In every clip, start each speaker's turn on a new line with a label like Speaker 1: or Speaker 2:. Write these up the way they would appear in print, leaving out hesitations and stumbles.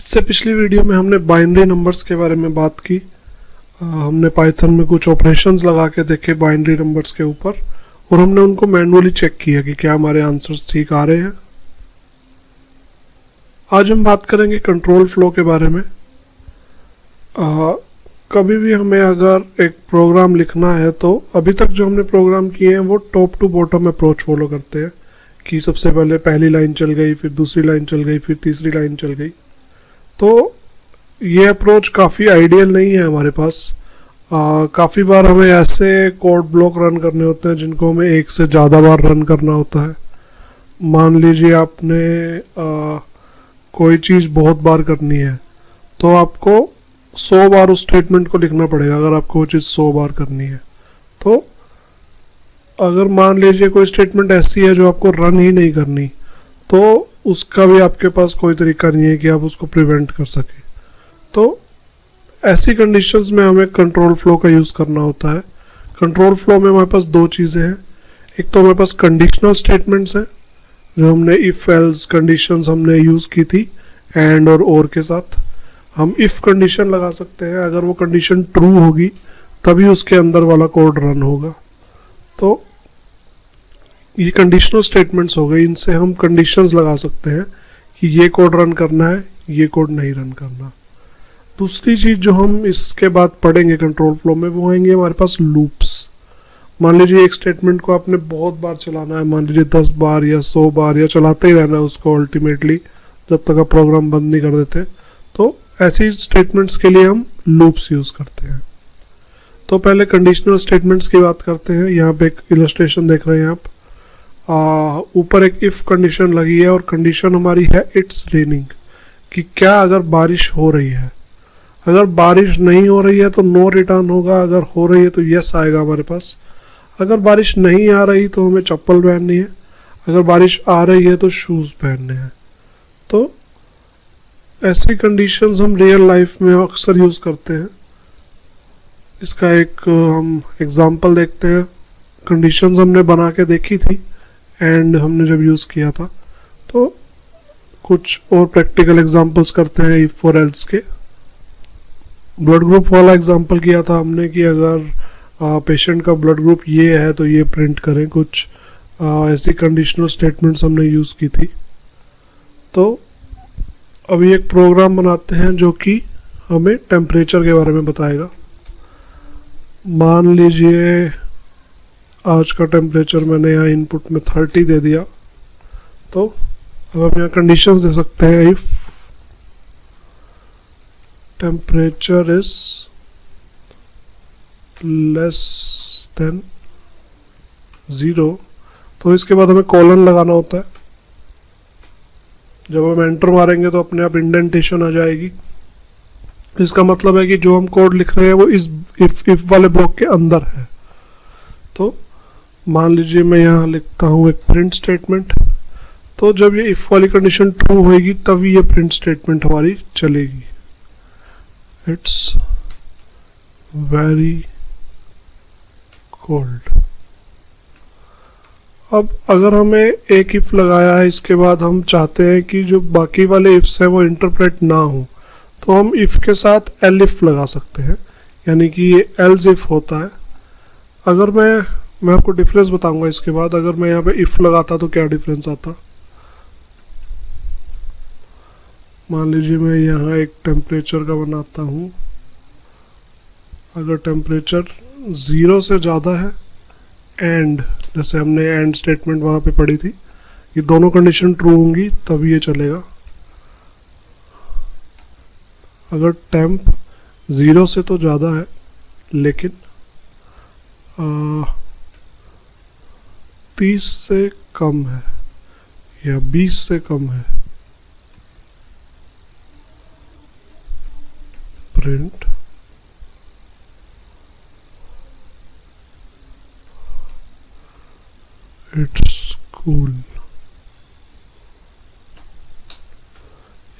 Speaker 1: इससे पिछली वीडियो में हमने बाइनरी नंबर्स के बारे में बात की। हमने पाइथन में कुछ ऑपरेशंस लगा के देखे बाइनरी नंबर्स के ऊपर और हमने उनको मैन्युअली चेक किया कि क्या हमारे आंसर्स ठीक आ रहे हैं। आज हम बात करेंगे कंट्रोल फ्लो के बारे में। कभी भी हमें अगर एक प्रोग्राम लिखना है तो अभी तक जो हमने प्रोग्राम किए हैं वो top to bottom approach follow करते हैं कि सबसे पहले पहली लाइन चल गई, फिर दूसरी लाइन चल गई, फिर तीसरी लाइन चल गई। तो ये अप्रोच काफ़ी आइडियल नहीं है हमारे पास। काफ़ी बार हमें ऐसे कोड ब्लॉक रन करने होते हैं जिनको हमें एक से ज़्यादा बार रन करना होता है। मान लीजिए आपने कोई चीज़ बहुत बार करनी है तो आपको 100 बार उस स्टेटमेंट को लिखना पड़ेगा अगर आपको वो चीज़ 100 बार करनी है। तो अगर मान लीजिए कोई स्टेटमेंट ऐसी है जो आपको रन ही नहीं करनी तो उसका भी आपके पास कोई तरीका नहीं है कि आप उसको प्रिवेंट कर सकें। तो ऐसी कंडीशंस में हमें कंट्रोल फ्लो का यूज़ करना होता है। कंट्रोल फ्लो में हमारे पास दो चीज़ें हैं। एक तो हमारे पास कंडीशनल स्टेटमेंट्स हैं जो हमने इफ़ एल्स कंडीशंस हमने यूज़ की थी एंड और के साथ। हम इफ़ कंडीशन लगा सकते हैं, अगर वो कंडीशन ट्रू होगी तभी उसके अंदर वाला कोड रन होगा। तो ये कंडीशनल स्टेटमेंट्स हो गए, इनसे हम कंडीशंस लगा सकते हैं कि ये कोड रन करना है, ये कोड नहीं रन करना। दूसरी चीज़ जो हम इसके बाद पढ़ेंगे कंट्रोल फ्लो में वो आएंगे हमारे पास लूप्स। मान लीजिए एक स्टेटमेंट को आपने बहुत बार चलाना है, मान लीजिए 10 बार या 100 बार या चलाते ही रहना है उसको अल्टीमेटली जब तक आप प्रोग्राम बंद नहीं कर देते। तो ऐसी स्टेटमेंट्स के लिए हम लूप्स यूज़ करते हैं। तो पहले कंडीशनल स्टेटमेंट्स की बात करते हैं। यहाँ पे एक इलस्ट्रेशन देख रहे हैं आप। ऊपर एक इफ़ कंडीशन लगी है और कंडीशन हमारी है इट्स रेनिंग, कि क्या अगर बारिश हो रही है। अगर बारिश नहीं हो रही है तो नो रिटर्न होगा, अगर हो रही है तो यस आएगा हमारे पास। अगर बारिश नहीं आ रही तो हमें चप्पल पहननी है, अगर बारिश आ रही है तो शूज़ पहनने हैं। तो ऐसी कंडीशंस हम रियल लाइफ में अक्सर यूज़ करते हैं। इसका एक हम एग्जांपल देखते हैं। कंडीशंस हमने बना के देखी थी एंड हमने जब यूज़ किया था। तो कुछ और प्रैक्टिकल एग्जांपल्स करते हैं इफ और एल्स के। ब्लड ग्रुप वाला एग्जांपल किया था हमने कि अगर पेशेंट का ब्लड ग्रुप ये है तो ये प्रिंट करें। कुछ ऐसी कंडीशनल स्टेटमेंट्स हमने यूज़ की थी। तो अभी एक प्रोग्राम बनाते हैं जो कि हमें टेम्परेचर के बारे में बताएगा। मान लीजिए आज का टेम्परेचर मैंने यहाँ इनपुट में 30 दे दिया। तो अब हम यहाँ कंडीशंस दे सकते हैं। If temperature is less than 0 तो इसके बाद हमें कॉलन लगाना होता है। जब हम एंटर मारेंगे तो अपने आप इंडेंटेशन आ जाएगी। इसका मतलब है कि जो हम कोड लिख रहे हैं वो इस इफ वाले ब्लॉक के अंदर है। तो मान लीजिए मैं यहाँ लिखता हूँ एक प्रिंट स्टेटमेंट। तो जब ये इफ वाली कंडीशन ट्रू होगी तभी ये प्रिंट स्टेटमेंट हमारी चलेगी। It's very cold. अब अगर हमें एक इफ लगाया है, इसके बाद हम चाहते हैं कि जो बाकी वाले इफ्स हैं वो इंटरप्रेट ना हो, तो हम इफ के साथ एल इफ लगा सकते हैं, यानी कि ये एल्स इफ होता है। अगर मैं आपको डिफरेंस बताऊंगा इसके बाद। अगर मैं यहाँ पे इफ लगाता तो क्या डिफरेंस आता। मान लीजिए मैं यहाँ एक टेम्परेचर का बनाता हूँ। अगर टेम्परेचर 0 से ज़्यादा है एंड, जैसे हमने एंड स्टेटमेंट वहाँ पे पढ़ी थी, ये दोनों कंडीशन ट्रू होंगी तभी ये चलेगा। अगर टेम्प 0 से तो ज़्यादा है लेकिन 30 से कम है या 20 से कम है, प्रिंट इट्स कूल।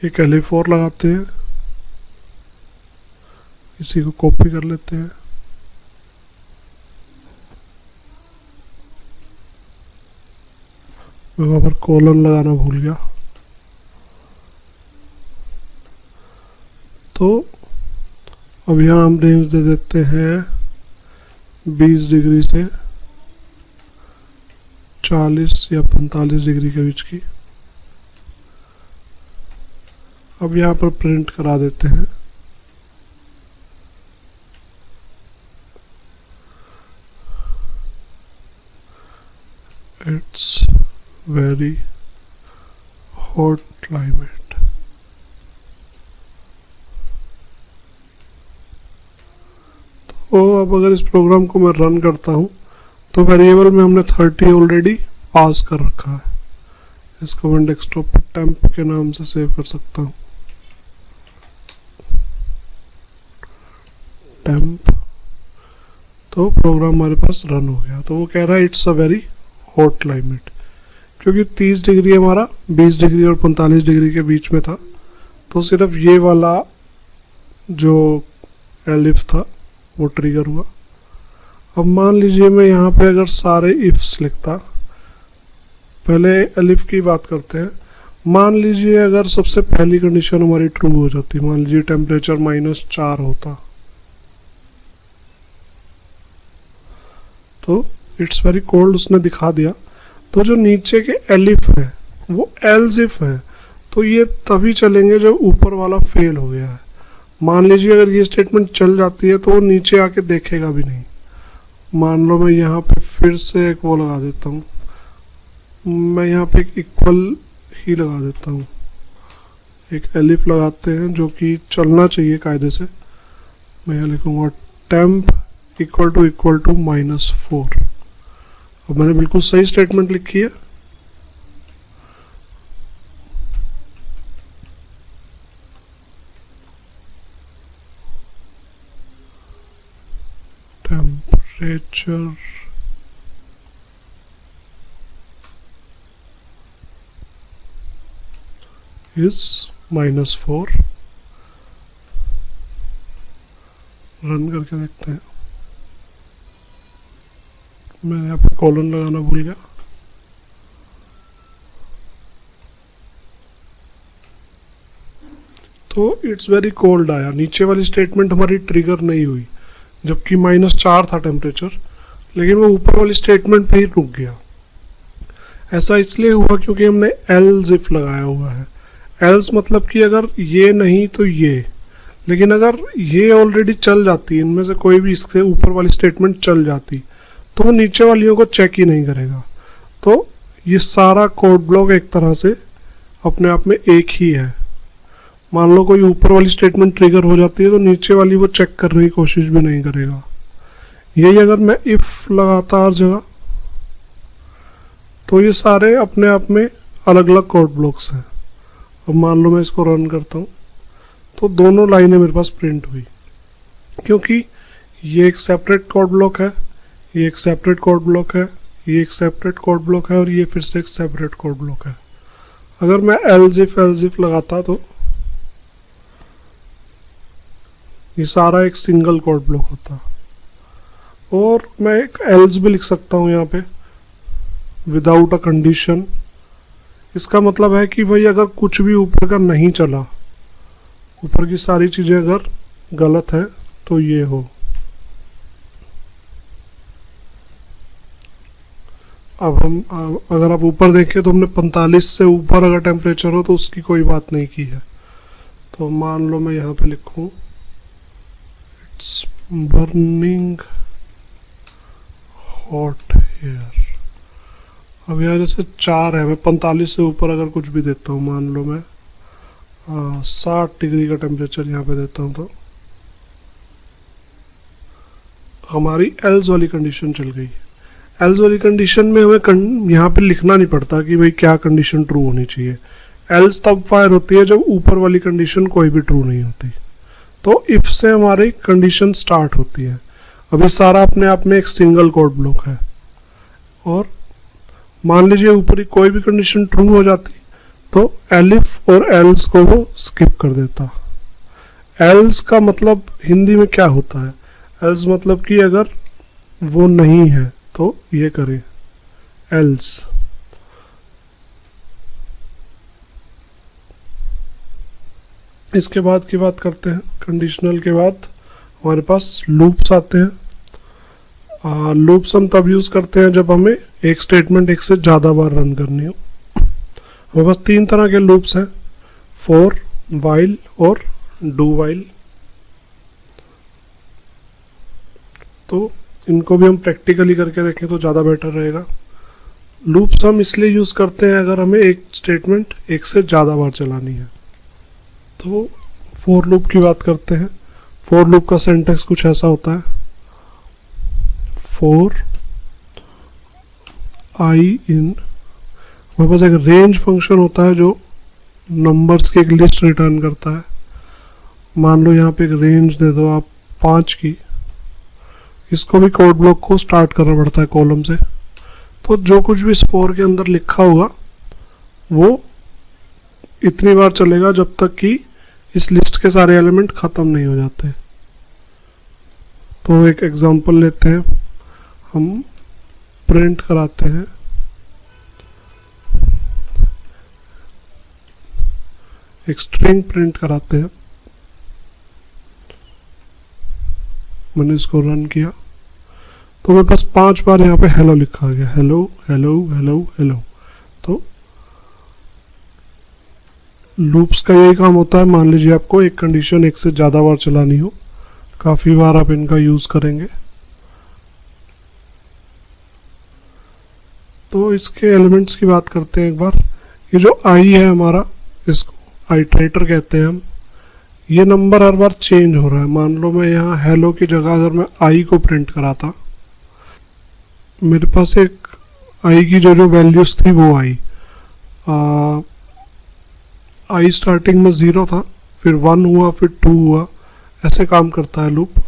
Speaker 1: एक एलिफ और लगाते हैं, इसी को कॉपी कर लेते हैं। मैं वहाँ पर कॉलन लगाना भूल गया। तो अब यहाँ हम रेंज दे देते हैं 20 डिग्री से 40 या 45 डिग्री के बीच की। अब यहाँ पर प्रिंट करा देते हैं। It's very hot climate. तो अब अगर इस प्रोग्राम को मैं रन करता हूँ तो वेरिएबल में हमने 30 ऑलरेडी पास कर रखा है। इसको मैं डेस्कटॉप पर टेम्प के नाम से सेव कर सकता हूँ, टेम्प। तो प्रोग्राम हमारे पास रन हो गया। तो वो कह रहा है it's a very hot climate, क्योंकि 30 डिग्री हमारा 20 डिग्री और 45 डिग्री के बीच में था, तो सिर्फ ये वाला जो एलिफ था वो ट्रिगर हुआ। अब मान लीजिए मैं यहाँ पे अगर सारे इफ्स लिखता, पहले एलिफ की बात करते हैं। मान लीजिए अगर सबसे पहली कंडीशन हमारी ट्रू हो जाती, मान लीजिए टेम्परेचर -4 होता, तो इट्स वेरी कोल्ड उसने दिखा दिया। तो जो नीचे के एलिफ है वो एल्स इफ है, तो ये तभी चलेंगे जब ऊपर वाला फेल हो गया है। मान लीजिए अगर ये स्टेटमेंट चल जाती है तो वो नीचे आके देखेगा भी नहीं। मान लो मैं यहाँ पे फिर से एक वो लगा देता हूँ, मैं यहाँ पे एक इक्वल ही लगा देता हूँ, एक एलिफ लगाते हैं जो कि चलना चाहिए कायदे से। मैं यहाँ लिखूँगा टेम्प इक्वल टू -4। अब मैंने बिल्कुल सही स्टेटमेंट लिखी है। Temperature is -4। रन करके देखते हैं। मैं यहाँ पे कॉलन लगाना भूल गया। तो इट्स वेरी कोल्ड आया, नीचे वाली स्टेटमेंट हमारी ट्रिगर नहीं हुई, जबकि -4 था टेम्परेचर, लेकिन वो ऊपर वाली स्टेटमेंट पे ही रुक गया। ऐसा इसलिए हुआ क्योंकि हमने एल्स इफ लगाया हुआ है। एल्स मतलब कि अगर ये नहीं तो ये, लेकिन अगर ये ऑलरेडी चल जाती, इनमें से कोई भी इसके ऊपर वाली स्टेटमेंट चल जाती, तो वो नीचे वालियों को चेक ही नहीं करेगा। तो ये सारा कोड ब्लॉक एक तरह से अपने आप में एक ही है। मान लो कोई ऊपर वाली स्टेटमेंट ट्रिगर हो जाती है तो नीचे वाली वो चेक करने की कोशिश भी नहीं करेगा। यही अगर मैं इफ लगाता हर जगह, तो ये सारे अपने आप में अलग अलग कोड ब्लॉक्स हैं। अब मान लो मैं इसको रन करता हूँ तो दोनों लाइनें मेरे पास प्रिंट हुई, क्योंकि ये एक सेपरेट कोड ब्लॉक है, ये एक सेपरेट कोड ब्लॉक है, ये एक सेपरेट कोड ब्लॉक है और ये फिर से एक सेपरेट कोड ब्लॉक है। अगर मैं एल्स इफ लगाता तो ये सारा एक सिंगल कोड ब्लॉक होता। और मैं एक एल्स भी लिख सकता हूँ यहाँ पे, विदाउट अ कंडीशन। इसका मतलब है कि भाई अगर कुछ भी ऊपर का नहीं चला, ऊपर की सारी चीजें अगर गलत है तो ये हो। अब हम अगर आप ऊपर देखें तो हमने 45 से ऊपर अगर टेम्परेचर हो तो उसकी कोई बात नहीं की है। तो मान लो मैं यहाँ पे लिखूं इट्स बर्निंग हॉट एयर। अब यहाँ जैसे 4 है, मैं 45 से ऊपर अगर कुछ भी देता हूँ, मान लो मैं 60 डिग्री का टेम्परेचर यहाँ पे देता हूँ, तो हमारी एल्स वाली कंडीशन चल गई। एल्स वाली कंडीशन में हमें यहाँ पे लिखना नहीं पड़ता कि भाई क्या कंडीशन ट्रू होनी चाहिए। एल्स तब फायर होती है जब ऊपर वाली कंडीशन कोई भी ट्रू नहीं होती। तो इफ से हमारी कंडीशन स्टार्ट होती है। अभी सारा अपने आप में एक सिंगल कोड ब्लॉक है, और मान लीजिए ऊपर ही कोई भी कंडीशन ट्रू हो जाती तो एलिफ और एल्स को वो स्किप कर देता। एल्स का मतलब हिंदी में क्या होता है? एल्स मतलब कि अगर वो नहीं है तो ये करें एल्स। इसके बाद की बात करते हैं। कंडीशनल के बाद हमारे पास लूप्स आते हैं। लूप्स हम तब यूज़ करते हैं जब हमें एक स्टेटमेंट एक से ज़्यादा बार रन करनी हो। हमारे पास 3 तरह के लूप्स हैं, फॉर, वाइल और डू वाइल। तो इनको भी हम प्रैक्टिकली करके देखें तो ज़्यादा बेटर रहेगा। लूप्स हम इसलिए यूज़ करते हैं अगर हमें एक स्टेटमेंट एक से ज़्यादा बार चलानी है। तो फॉर लूप की बात करते हैं। फॉर लूप का सिंटैक्स कुछ ऐसा होता है, फॉर आई इन, हमारे पास एक रेंज फंक्शन होता है जो नंबर्स की एक लिस्ट रिटर्न करता है। मान लो यहाँ पे एक रेंज दे दो आप 5 की, इसको भी कोड ब्लॉक को स्टार्ट करना पड़ता है कॉलम से। तो जो कुछ भी इस फॉर के अंदर लिखा होगा वो इतनी बार चलेगा जब तक कि इस लिस्ट के सारे एलिमेंट ख़त्म नहीं हो जाते। तो एक एग्जांपल लेते हैं, हम प्रिंट कराते हैं एक स्ट्रिंग प्रिंट कराते हैं। मैंने इसको रन किया तो मेरे पास 5 बार यहाँ पे हेलो लिखा गया, हेलो हेलो हेलो हेलो। तो लूप्स का यही काम होता है। मान लीजिए आपको एक कंडीशन एक से ज़्यादा बार चलानी हो, काफ़ी बार आप इनका यूज़ करेंगे। तो इसके एलिमेंट्स की बात करते हैं एक बार। ये जो आई है हमारा, इसको आइटरेटर कहते हैं हम। ये नंबर हर बार चेंज हो रहा है। मान लो मैं यहाँ हेलो की जगह अगर मैं आई को प्रिंट कराता, मेरे पास एक आई की जो जो वैल्यूज थी वो आई स्टार्टिंग में 0 था, फिर 1 हुआ, फिर 2 हुआ। ऐसे काम करता है लूप।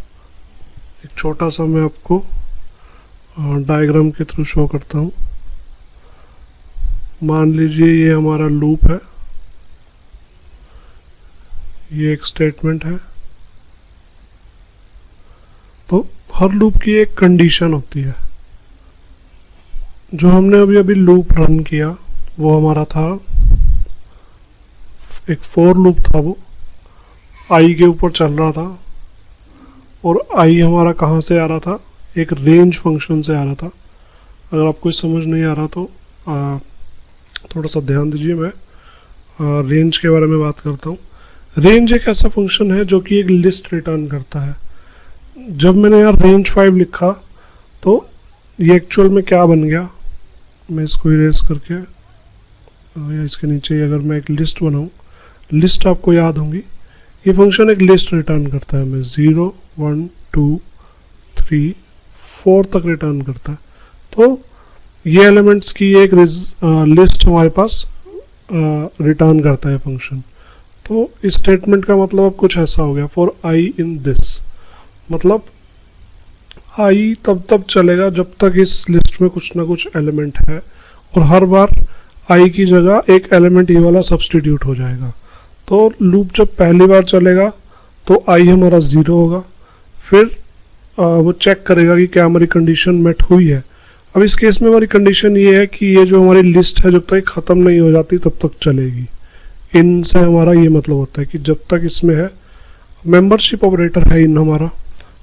Speaker 1: एक छोटा सा मैं आपको डायग्राम के थ्रू शो करता हूँ। मान लीजिए ये हमारा लूप है, ये एक स्टेटमेंट है। तो हर लूप की एक कंडीशन होती है। जो हमने अभी अभी लूप रन किया वो हमारा था, एक फॉर लूप था, वो आई के ऊपर चल रहा था। और आई हमारा कहाँ से आ रहा था, एक रेंज फंक्शन से आ रहा था। अगर आपको समझ नहीं आ रहा तो थोड़ा सा ध्यान दीजिए। मैं रेंज के बारे में बात करता हूँ। रेंज एक ऐसा फंक्शन है जो कि एक लिस्ट रिटर्न करता है। जब मैंने यहाँ रेंज 5 लिखा तो ये एक्चुअल में क्या बन गया, मैं इसको इरेज करके या इसके नीचे अगर मैं एक लिस्ट बनाऊँ, लिस्ट आपको याद होंगी, ये फंक्शन एक लिस्ट रिटर्न करता है। मैं 0 1 2 3 4 तक रिटर्न करता है। तो ये एलिमेंट्स की एक लिस्ट हमारे पास रिटर्न करता है फंक्शन। तो इस स्टेटमेंट का मतलब अब कुछ ऐसा हो गया, फॉर आई इन दिस, मतलब आई तब तक चलेगा जब तक इस लिस्ट में कुछ ना कुछ एलिमेंट है, और हर बार आई की जगह एक एलिमेंट ये वाला सब्सटीट्यूट हो जाएगा। तो लूप जब पहली बार चलेगा तो आई हमारा 0 होगा, फिर वो चेक करेगा कि क्या हमारी कंडीशन मेट हुई है। अब इस केस में हमारी कंडीशन ये है कि ये जो हमारी लिस्ट है जब तक ख़त्म नहीं हो जाती तब तक चलेगी। इन से हमारा ये मतलब होता है कि जब तक इसमें है, मेंबरशिप ऑपरेटर है इन हमारा।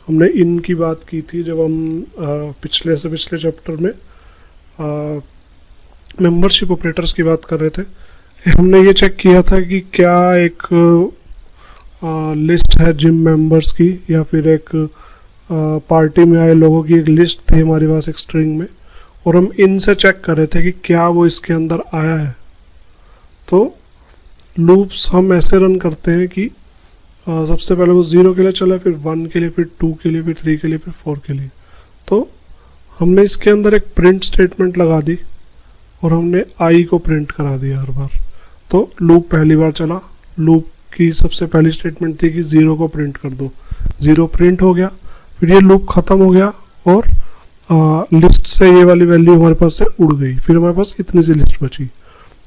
Speaker 1: हमने इन की बात की थी जब हम पिछले चैप्टर में मेंबरशिप ऑपरेटर्स की बात कर रहे थे। हमने ये चेक किया था कि क्या एक लिस्ट है जिम मेंबर्स की, या फिर एक पार्टी में आए लोगों की एक लिस्ट थी हमारे पास एक स्ट्रिंग में, और हम इन से चेक कर रहे थे कि क्या वो इसके अंदर आया है। तो लूप्स हम ऐसे रन करते हैं कि सबसे पहले वो 0 के लिए चला, फिर 1 के लिए, फिर 2 के लिए, फिर 3 के लिए, फिर 4 के लिए। तो हमने इसके अंदर एक प्रिंट स्टेटमेंट लगा दी और हमने आई को प्रिंट करा दिया हर बार। तो लूप पहली बार चला, लूप की सबसे पहली स्टेटमेंट थी कि 0 को प्रिंट कर दो, 0 प्रिंट हो गया, फिर ये लूप ख़त्म हो गया और लिस्ट से ये वाली वैल्यू हमारे पास से उड़ गई, फिर हमारे पास इतनी सी लिस्ट बची।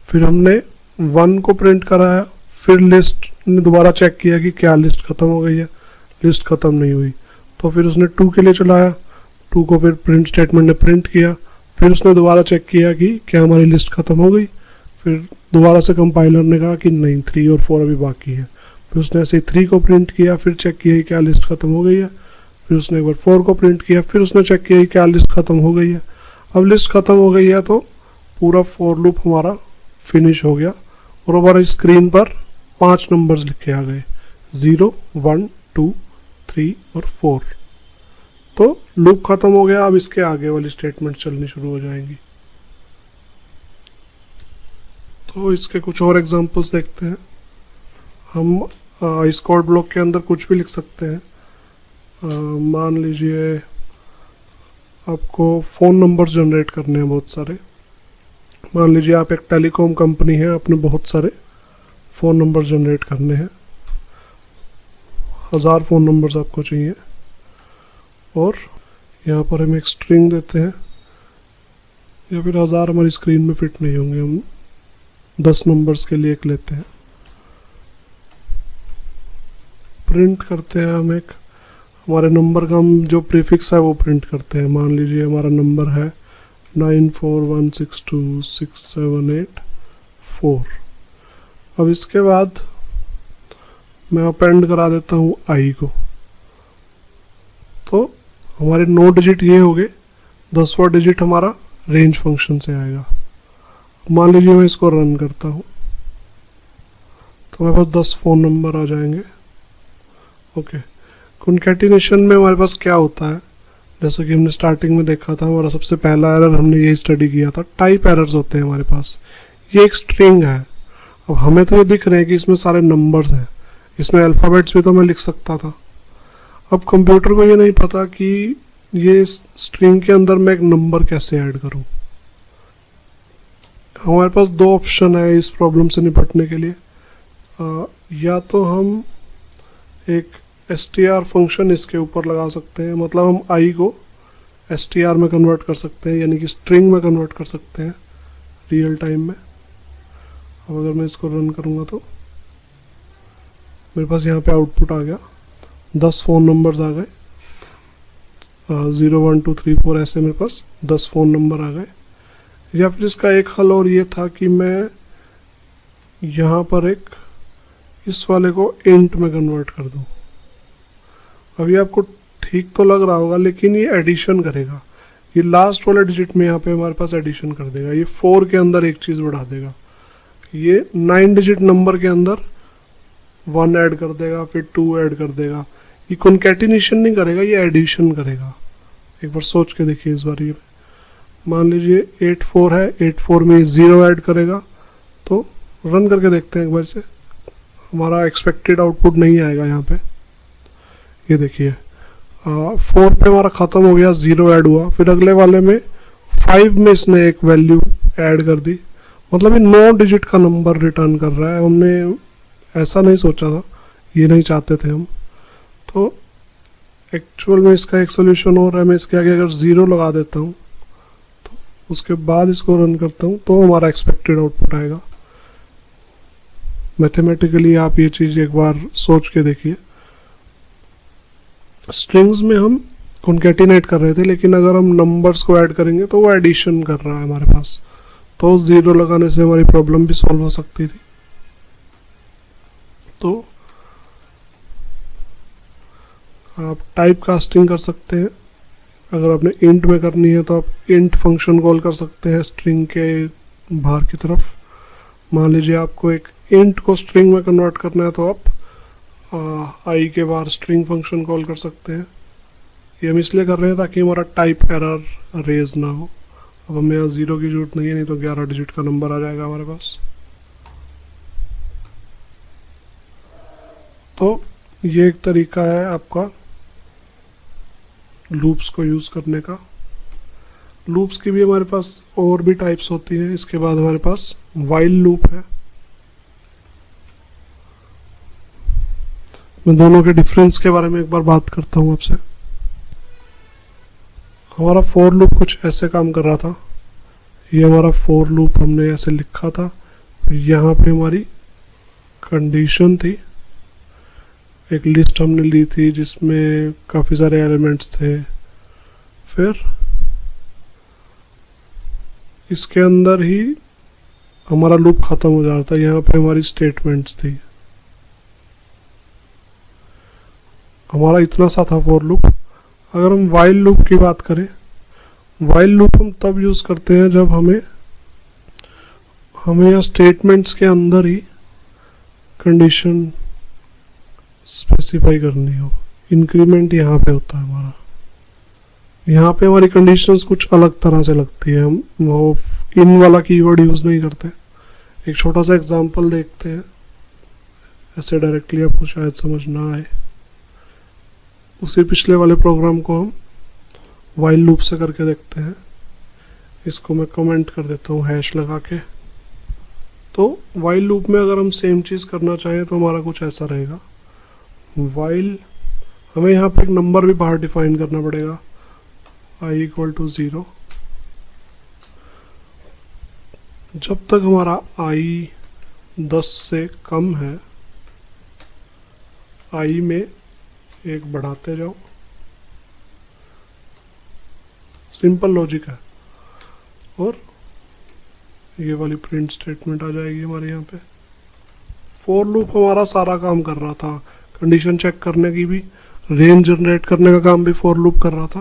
Speaker 1: फिर हमने 1 को प्रिंट कराया, फिर लिस्ट ने दोबारा चेक किया कि क्या लिस्ट ख़त्म हो गई है, लिस्ट ख़त्म नहीं हुई, तो फिर उसने 2 के लिए चलाया, 2 को फिर प्रिंट स्टेटमेंट ने प्रिंट किया, फिर उसने दोबारा चेक किया कि क्या हमारी लिस्ट ख़त्म हो गई, फिर दोबारा से कंपाइलर ने कहा कि नहीं 3 और 4 अभी बाकी है। फिर उसने ऐसे ही 3 को प्रिंट किया, फिर चेक किया कि क्या लिस्ट ख़त्म हो गई है। फिर उसने एक बार 4 को प्रिंट किया, फिर उसने चेक किया कि क्या लिस्ट ख़त्म हो गई है। अब लिस्ट ख़त्म हो गई है तो पूरा फॉर लूप हमारा फिनिश हो गया और हमारी स्क्रीन पर 5 नंबर्स लिखे आ गए, 0, 1, 2, 3 और 4। तो लूप खत्म हो गया। अब इसके आगे वाली स्टेटमेंट चलनी शुरू हो जाएंगी। तो इसके कुछ और एग्जांपल्स देखते हैं। हम इस कोड ब्लॉक के अंदर कुछ भी लिख सकते हैं। मान लीजिए आपको फ़ोन नंबर्स जनरेट करने हैं बहुत सारे। मान लीजिए आप एक टेलीकॉम कंपनी है, आपने बहुत सारे फ़ोन नंबर जनरेट करने हैं, 1000 फ़ोन नंबर्स आपको चाहिए। और यहाँ पर हम एक स्ट्रिंग देते हैं, या फिर 1000 हमारी स्क्रीन में फिट नहीं होंगे, हम 10 नंबर्स के लिए एक लेते हैं। प्रिंट करते हैं हम एक, हमारे नंबर का हम जो प्रीफिक्स है वो प्रिंट करते हैं। मान लीजिए हमारा नंबर है 94162678 अब इसके बाद मैं अपेंड करा देता हूँ आई को। तो हमारे 9 डिजिट ये हो गए, 10वां डिजिट हमारा रेंज फंक्शन से आएगा। मान लीजिए मैं इसको रन करता हूँ तो मेरे पास 10 फ़ोन नंबर आ जाएंगे। ओके, कॉन्कैटिनेशन में हमारे पास क्या होता है, जैसा कि हमने स्टार्टिंग में देखा था, हमारा सबसे पहला एरर हमने यही स्टडी किया था, टाइप एरर्स होते हैं हमारे पास। ये एक स्ट्रिंग है। अब हमें तो ये दिख रहे हैं कि इसमें सारे नंबर्स हैं, इसमें अल्फ़ाबेट्स भी तो मैं लिख सकता था। अब कंप्यूटर को ये नहीं पता कि ये स्ट्रिंग के अंदर मैं एक नंबर कैसे ऐड करूं। हमारे पास 2 ऑप्शन है इस प्रॉब्लम से निपटने के लिए। या तो हम एक str फंक्शन इसके ऊपर लगा सकते हैं, मतलब हम i को str में कन्वर्ट कर सकते हैं, यानी कि स्ट्रिंग में कन्वर्ट कर सकते हैं रियल टाइम में। अब अगर मैं इसको रन करूँगा तो मेरे पास यहाँ पे आउटपुट आ गया, 10 फ़ोन नंबर्स आ गए, 0, 1, 2, 3, 4 ऐसे मेरे पास 10 फ़ोन नंबर आ गए। या फिर इसका एक हल और ये था कि मैं यहाँ पर एक इस वाले को इंट में कन्वर्ट कर दूँ। अभी आपको ठीक तो लग रहा होगा, लेकिन ये एडिशन करेगा। ये लास्ट वाला डिजिट में यहाँ पे हमारे पास एडिशन कर देगा। ये 4 के अंदर एक चीज़ बढ़ा देगा, ये 9 डिजिट नंबर के अंदर 1 ऐड कर देगा, फिर 2 ऐड कर देगा। ये कॉन्कैटिनेशन नहीं करेगा, ये एडिशन करेगा। एक बार सोच के देखिए इस बार। ये मान लीजिए 84 है, 84 में 0 ऐड करेगा। तो रन करके देखते हैं एक बार से, हमारा एक्सपेक्टेड आउटपुट नहीं आएगा यहाँ पे। ये देखिए 4 पे हमारा ख़त्म हो गया, 0 ऐड हुआ। फिर अगले वाले में 5 में इसने एक वैल्यू ऐड कर दी, मतलब ये 9 डिजिट का नंबर रिटर्न कर रहा है। हमने ऐसा नहीं सोचा था, ये नहीं चाहते थे हम। तो एक्चुअल में इसका एक सोल्यूशन और है, मैं इसके आगे अगर 0 लगा देता हूँ तो उसके बाद इसको रन करता हूँ तो हमारा एक्सपेक्टेड आउटपुट आएगा। मैथमेटिकली आप ये चीज़ एक बार सोच के देखिए। स्ट्रिंग्स में हम कॉन्कैटिनेट कर रहे थे, लेकिन अगर हम नंबर्स को ऐड करेंगे तो वो एडिशन कर रहा है हमारे पास। तो 0 लगाने से हमारी प्रॉब्लम भी सॉल्व हो सकती थी। तो आप टाइप कास्टिंग कर सकते हैं। अगर आपने इंट में करनी है तो आप इंट फंक्शन कॉल कर सकते हैं स्ट्रिंग के बाहर की तरफ। मान लीजिए आपको एक इंट को स्ट्रिंग में कन्वर्ट करना है तो आप आई के बाहर स्ट्रिंग फंक्शन कॉल कर सकते हैं। ये हम इसलिए कर रहे हैं ताकि हमारा टाइप एरर रेज ना हो। अब हमें यहाँ 0 की जरूरत नहीं है, नहीं तो 11 डिजिट का नंबर आ जाएगा हमारे पास। तो ये एक तरीका है आपका लूप्स को यूज़ करने का। लूप्स की भी हमारे पास और भी टाइप्स होती हैं। इसके बाद हमारे पास वाइल लूप है। मैं दोनों के डिफरेंस के बारे में एक बार बात करता हूँ आपसे। हमारा फॉर लूप कुछ ऐसे काम कर रहा था। ये हमारा फॉर लूप हमने ऐसे लिखा था, यहाँ पे हमारी कंडीशन थी, एक लिस्ट हमने ली थी जिसमें काफ़ी सारे एलिमेंट्स थे। फिर इसके अंदर ही हमारा लूप ख़त्म हो जा रहा था। यहाँ पे हमारी स्टेटमेंट्स थी। हमारा इतना सा था फॉर लूप। अगर हम वाइल लूप की बात करें, वाइल लूप हम तब यूज़ करते हैं जब हमें यहाँ स्टेटमेंट्स के अंदर ही कंडीशन स्पेसिफाई करनी हो। इंक्रीमेंट यहाँ पे होता है हमारा, यहाँ पे हमारी कंडीशंस कुछ अलग तरह से लगती है, हम वो इन वाला कीवर्ड यूज़ नहीं करते। एक छोटा सा एग्जांपल देखते हैं, ऐसे डायरेक्टली आपको शायद समझ ना आए। उसी पिछले वाले प्रोग्राम को हम वाइल लूप से करके देखते हैं। इसको मैं कमेंट कर देता हूँ हैश लगा के। तो वाइल लूप में अगर हम सेम चीज़ करना चाहें तो हमारा कुछ ऐसा रहेगा। वाइल हमें यहाँ पे एक नंबर भी बाहर डिफाइन करना पड़ेगा, i = 0। जब तक हमारा i 10 से कम है, i में एक बढ़ाते जाओ। सिंपल लॉजिक है। और ये वाली प्रिंट स्टेटमेंट आ जाएगी हमारे यहाँ पे। फॉर लूप हमारा सारा काम कर रहा था, कंडीशन चेक करने की भी, रेंज जनरेट करने का काम भी फॉर लूप कर रहा था।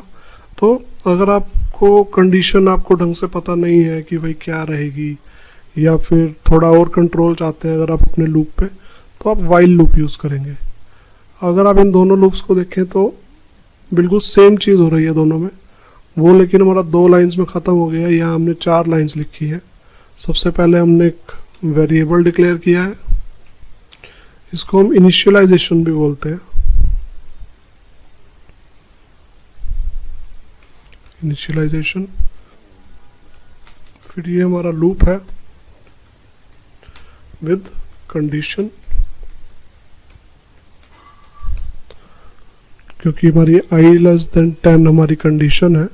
Speaker 1: तो अगर आपको कंडीशन आपको ढंग से पता नहीं है कि भाई क्या रहेगी, या फिर थोड़ा और कंट्रोल चाहते हैं अगर आप अपने लूप पे, तो आप वाइल लूप यूज़ करेंगे। अगर आप इन दोनों लूप्स को देखें तो बिल्कुल सेम चीज़ हो रही है दोनों में। वो लेकिन हमारा 2 लाइंस में ख़त्म हो गया। यहाँ हमने 4 लाइंस लिखी है। सबसे पहले हमने एक वेरिएबल डिक्लेयर किया है, इसको हम इनिशियलाइजेशन भी बोलते हैं। इनिशियलाइजेशन। फिर ये हमारा लूप है विद कंडीशन, क्योंकि हमारी i <10 हमारी कंडीशन है।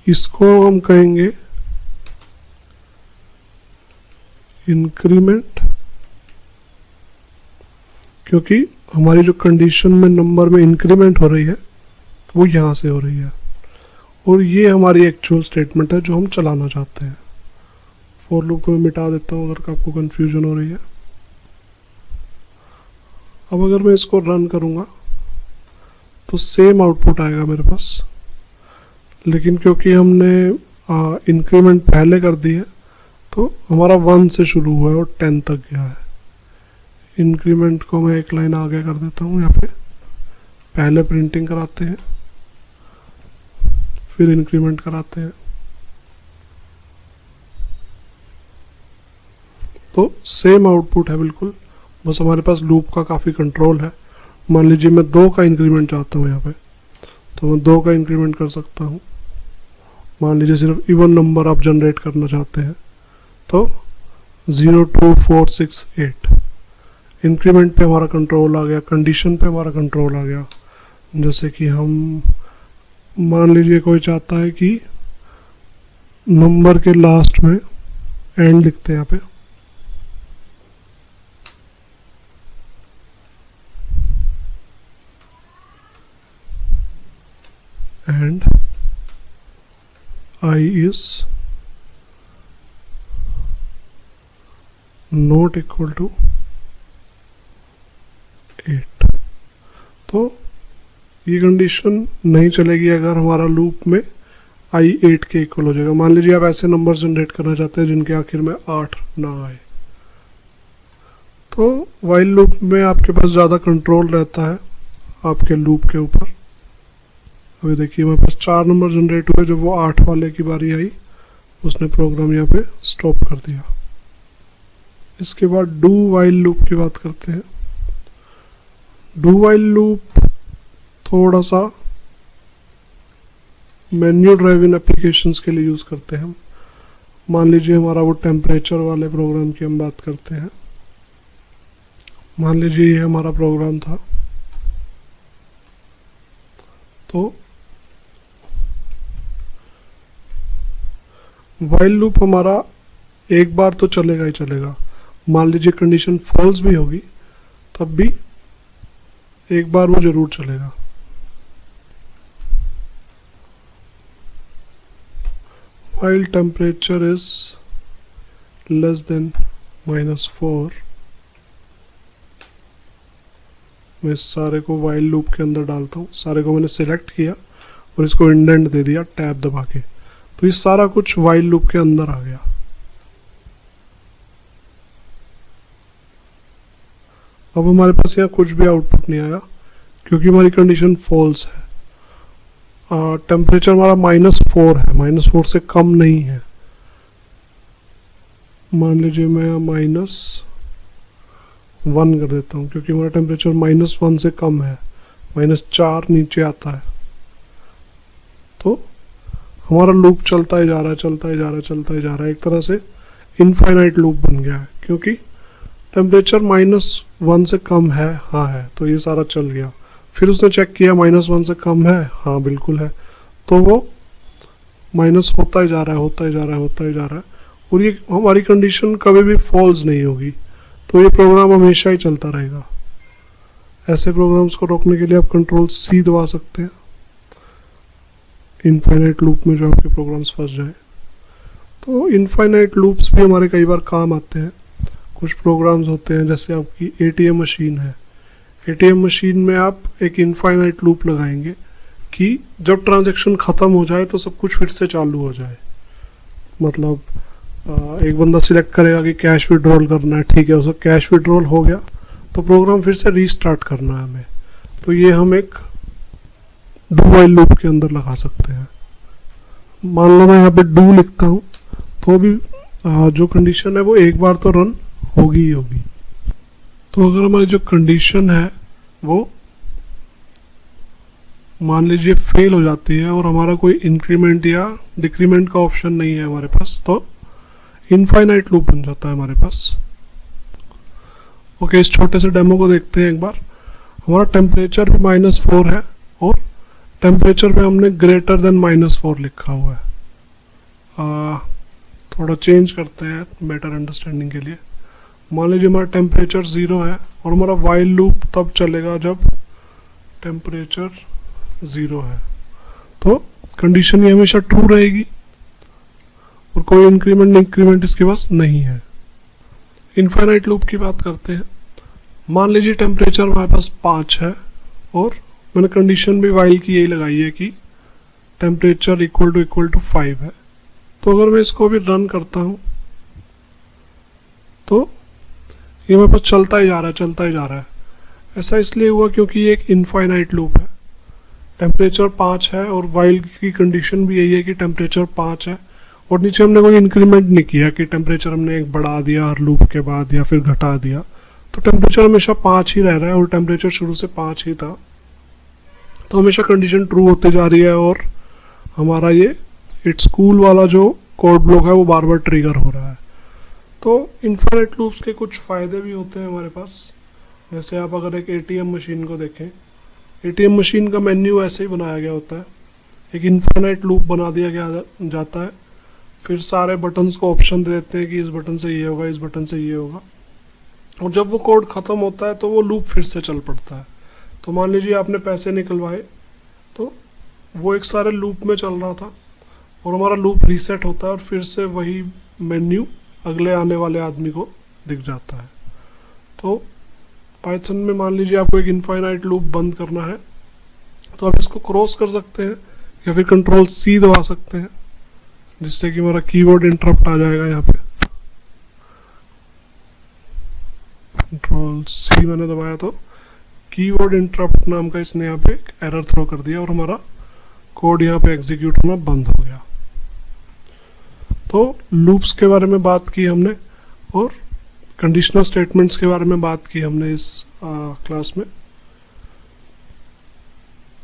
Speaker 1: इसको हम कहेंगे इंक्रीमेंट, क्योंकि हमारी जो कंडीशन में नंबर में इंक्रीमेंट हो रही है वो यहाँ से हो रही है। और ये हमारी एक्चुअल स्टेटमेंट है जो हम चलाना चाहते हैं। फॉर लूप को मैं मिटा देता हूँ अगर आपको कंफ्यूजन हो रही है। अब अगर मैं इसको रन करूँगा तो सेम आउटपुट आएगा मेरे पास, लेकिन क्योंकि हमने इंक्रीमेंट पहले कर दी है तो हमारा 1 से शुरू हुआ है और 10 तक गया है। इंक्रीमेंट को मैं एक लाइन आगे कर देता हूँ। यहाँ पे पहले प्रिंटिंग कराते हैं, फिर इंक्रीमेंट कराते हैं। तो सेम आउटपुट है बिल्कुल, बस हमारे पास लूप का काफ़ी कंट्रोल है। मान लीजिए मैं 2 का इंक्रीमेंट चाहता हूँ यहाँ पे, तो मैं 2 का इंक्रीमेंट कर सकता हूँ। मान लीजिए सिर्फ इवन नंबर आप जनरेट करना चाहते हैं तो 0 2 4 6 8। इंक्रीमेंट पे हमारा कंट्रोल आ गया, कंडीशन पे हमारा कंट्रोल आ गया। जैसे कि हम मान लीजिए कोई चाहता है कि नंबर के लास्ट में एंड लिखते हैं यहाँ पे, and I is not equal to 8। तो ये कंडीशन नहीं चलेगी अगर हमारा लूप में i 8 के इक्वल हो जाएगा। मान लीजिए आप ऐसे नंबर जनरेट करना चाहते हैं जिनके आखिर में 8 ना आए, तो वाइल लूप में आपके पास ज़्यादा कंट्रोल रहता है आपके लूप के ऊपर। अभी देखिए मेरे पास 4 नंबर जनरेट हुए, जब वो 8 वाले की बारी आई उसने प्रोग्राम यहाँ पे स्टॉप कर दिया। इसके बाद डू वाइल लूप की बात करते हैं। डू वाइल लूप थोड़ा सा मेन्यू ड्राइवन एप्लीकेशंस के लिए यूज़ करते हैं हम। मान लीजिए हमारा वो टेम्परेचर वाले प्रोग्राम की हम बात करते हैं। मान लीजिए ये हमारा प्रोग्राम था, तो वाइल लूप हमारा एक बार तो चलेगा ही चलेगा। मान लीजिए कंडीशन फॉल्स भी होगी तब भी एक बार वो जरूर चलेगा। while temperature is less than -4, मैं इस सारे को वाइल लूप के अंदर डालता हूँ। सारे को मैंने सिलेक्ट किया और इसको इंडेंट दे दिया टैब दबा के, तो ये सारा कुछ वाइल लूप के अंदर आ गया। अब हमारे पास यहाँ कुछ भी आउटपुट नहीं आया क्योंकि हमारी कंडीशन फॉल्स है। टेम्परेचर हमारा -4 है, -4 से कम नहीं है। मान लीजिए मैं -1 कर देता हूँ क्योंकि हमारा टेम्परेचर -1 से कम है, -4 नीचे आता है। तो हमारा लूप चलता ही जा रहा है, चलता ही जा रहा है, चलता ही जा रहा है। एक तरह से इनफाइनाइट लूप बन गया है क्योंकि टेम्परेचर -1 से कम है, हाँ है, तो ये सारा चल गया। फिर उसने चेक किया -1 से कम है, हाँ बिल्कुल है, तो वो माइनस होता ही जा रहा है, होता ही जा रहा है, होता ही जा रहा है, और ये हमारी कंडीशन कभी भी फॉल्स नहीं होगी। तो ये प्रोग्राम हमेशा ही चलता रहेगा। ऐसे प्रोग्राम्स को रोकने के लिए आप Ctrl+C दबा सकते हैं, इनफाइनाइट लूप में जो आपके प्रोग्राम्स फंस जाए। तो इनफाइनाइट लूप्स भी हमारे कई बार काम आते हैं। कुछ प्रोग्राम्स होते हैं जैसे आपकी ATM मशीन है। ATM मशीन में आप एक इनफाइनाइट लूप लगाएंगे कि जब ट्रांजैक्शन ख़त्म हो जाए तो सब कुछ फिर से चालू हो जाए। मतलब एक बंदा सिलेक्ट करेगा कि कैश विड्रॉल करना है, ठीक है, उसका कैश विड्रॉल हो गया तो प्रोग्राम फिर से रीस्टार्ट करना है हमें। तो ये हम एक डू वाइल लूप के अंदर लगा सकते हैं। मान लो मैं यहाँ पे डू लिखता हूँ तो भी जो कंडीशन है वो एक बार तो रन होगी ही होगी। तो अगर हमारी जो कंडीशन है वो मान लीजिए फेल हो जाती है और हमारा कोई इंक्रीमेंट या डिक्रीमेंट का ऑप्शन नहीं है हमारे पास, तो इनफाइनाइट लूप बन जाता है हमारे पास। ओके, इस छोटे से डेमो को देखते हैं एक बार। हमारा टेम्परेचर भी -4 है और टेम्परेचर पे हमने ग्रेटर देन -4 लिखा हुआ है। थोड़ा चेंज करते हैं बेटर अंडरस्टैंडिंग के लिए। मान लीजिए हमारा टेम्परेचर 0 है और हमारा वाइल लूप तब चलेगा जब टेम्परेचर 0 है, तो कंडीशन ये हमेशा ट्रू रहेगी और कोई इंक्रीमेंट इंक्रीमेंट इसके पास नहीं है। इनफाइनाइट लूप की बात करते हैं। मान लीजिए टेम्परेचर हमारे पास 5 है और मैंने कंडीशन भी वाइल की यही लगाई है कि टेम्परेचर इक्वल टू 5 है। तो अगर मैं इसको भी रन करता हूँ तो ये मेरे पास चलता ही जा रहा है, चलता ही जा रहा है। ऐसा इसलिए हुआ क्योंकि ये एक इनफाइनाइट लूप है। टेम्परेचर 5 है और वाइल की कंडीशन भी यही है कि टेम्परेचर 5 है और नीचे हमने कोई इंक्रीमेंट नहीं किया कि टेम्परेचर हमने एक बढ़ा दिया हर लूप के बाद या फिर घटा दिया। तो टेम्परेचर हमेशा 5 ही रह रहा है और टेम्परेचर शुरू से 5 ही था, तो हमेशा कंडीशन ट्रू होते जा रही है और हमारा ये इट्स कूल वाला जो कोड ब्लॉक है वो बार बार ट्रिगर हो रहा है। तो इनफाइनाइट लूप्स के कुछ फ़ायदे भी होते हैं हमारे पास। जैसे आप अगर एक ATM मशीन को देखें, ATM मशीन का मेन्यू ऐसे ही बनाया गया होता है, एक इनफाइनाइट लूप बना दिया गया जाता है, फिर सारे बटन्स को ऑप्शन दे देते हैं कि इस बटन से ये होगा, इस बटन से ये होगा, और जब वो कोड ख़त्म होता है तो वो लूप फिर से चल पड़ता है। तो मान लीजिए आपने पैसे निकलवाए तो वो एक सारे लूप में चल रहा था और हमारा लूप रीसेट होता है और फिर से वही मेन्यू अगले आने वाले आदमी को दिख जाता है। तो पाइथन में मान लीजिए आपको एक इनफाइनाइट लूप बंद करना है तो आप इसको क्रॉस कर सकते हैं या फिर Ctrl+C दबा सकते हैं, जिससे कि हमारा कीवर्ड इंटरप्ट आ जाएगा। यहाँ पे Ctrl+C मैंने दबाया तो कीवर्ड इंटरप्ट नाम का इसने यहाँ पे एक एरर थ्रो कर दिया और हमारा कोड यहाँ पे एग्जीक्यूट होना बंद हो गया। तो लूप्स के बारे में बात की हमने और कंडीशनल स्टेटमेंट्स के बारे में बात की हमने इस क्लास में।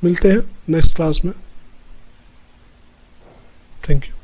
Speaker 1: मिलते हैं नेक्स्ट क्लास में। Thank you.